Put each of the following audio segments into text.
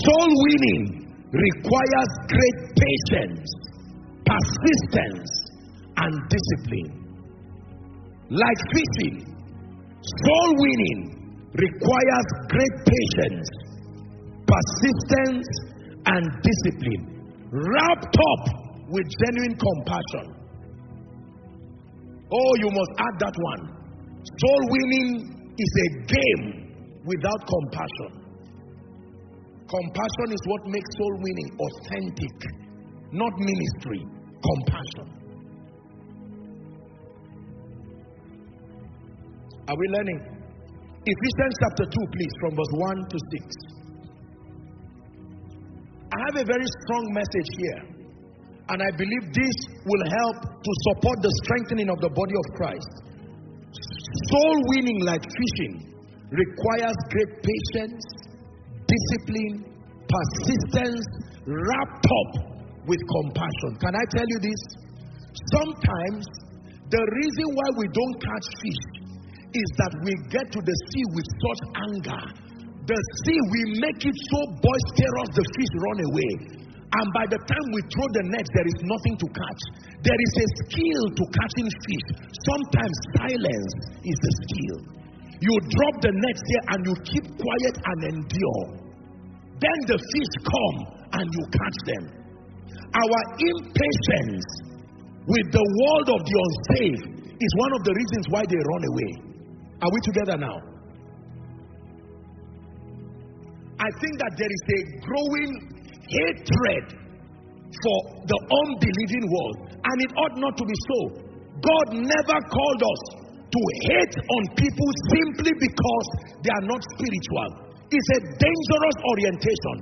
Soul winning requires great patience, persistence, and discipline. Like fishing, soul winning requires great patience, persistence, and discipline, wrapped up with genuine compassion. Oh, you must add that one. Soul winning is a game without compassion. Compassion is what makes soul winning authentic, not ministry. Compassion. Are we learning? Ephesians chapter 2, please, from verse 1 to 6. I have a very strong message here, and I believe this will help to support the strengthening of the body of Christ. Soul winning, like fishing, requires great patience, discipline, persistence, wrapped up with compassion. Can I tell you this? Sometimes the reason why we don't catch fish is that we get to the sea with such anger. The sea, we make it so boisterous, the fish run away. And by the time we throw the net, there is nothing to catch. There is a skill to catching fish. Sometimes silence is the skill. You drop the net there and you keep quiet and endure. Then the fish come and you catch them. Our impatience with the world of the unsaved is one of the reasons why they run away. Are we together now? I think that there is a growing hatred for the unbelieving world, and it ought not to be so. God never called us to hate on people simply because they are not spiritual. It's a dangerous orientation.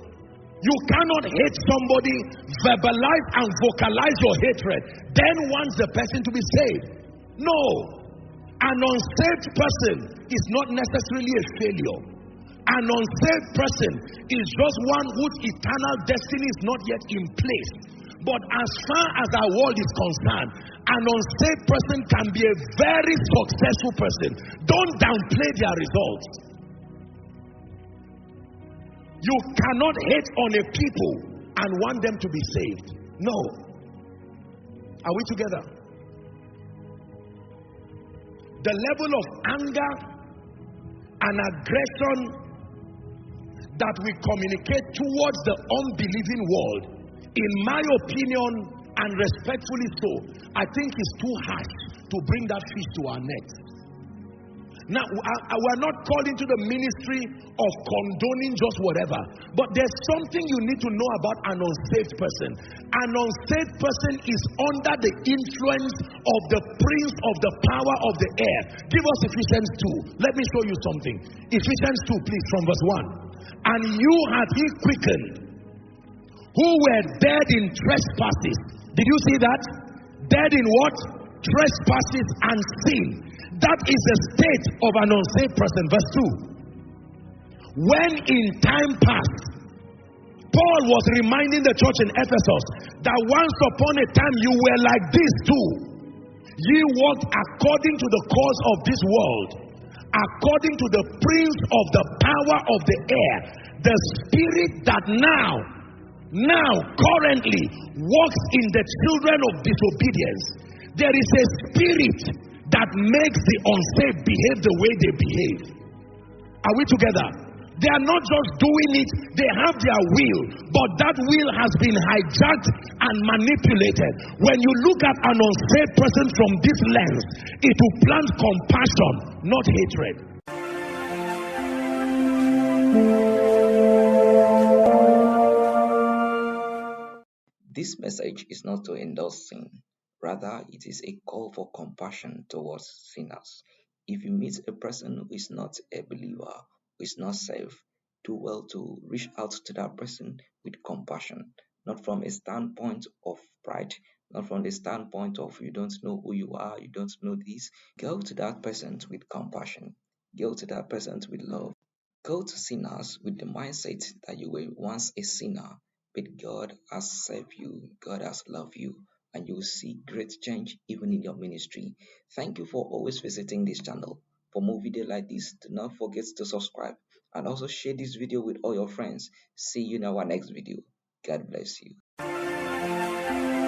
You cannot hate somebody, verbalize and vocalize your hatred, then want the person to be saved. No. An unsaved person is not necessarily a failure. An unsaved person is just one whose eternal destiny is not yet in place. But as far as our world is concerned, an unsaved person can be a very successful person. Don't downplay their results. You cannot hate on a people and want them to be saved. No. Are we together? The level of anger and aggression that we communicate towards the unbelieving world, in my opinion, and respectfully so, I think is too harsh to bring that fish to our net. Now, we're not called into the ministry of condoning just whatever, but there's something you need to know about an unsaved person. An unsaved person is under the influence of the prince of the power of the air. Give us Ephesians 2. Let me show you something. Ephesians 2, please, from verse 1. And you hath he quickened, who were dead in trespasses. Did you see that? Dead in what? Trespasses and sin. That is the state of an unsaved person. Verse 2. When in time past, Paul was reminding the church in Ephesus that once upon a time you were like this too. Ye walked according to the course of this world, according to the prince of the power of the air, the spirit that now currently walks in the children of disobedience. There is a spirit that makes the unsaved behave the way they behave. Are we together? They are not just doing it, they have their will, but that will has been hijacked and manipulated. When you look at an unsaved person from this lens, it will plant compassion, not hatred. This message is not to endorse sin. Rather, it is a call for compassion towards sinners. If you meet a person who is not a believer, who is not saved, do well to reach out to that person with compassion, not from a standpoint of pride, not from the standpoint of you don't know who you are, you don't know this. Go to that person with compassion. Go to that person with love. Go to sinners with the mindset that you were once a sinner, but God has saved you, God has loved you, and you will see great change even in your ministry. Thank you for always visiting this channel. For more videos like this, do not forget to subscribe and also share this video with all your friends. See you in our next video. God bless you.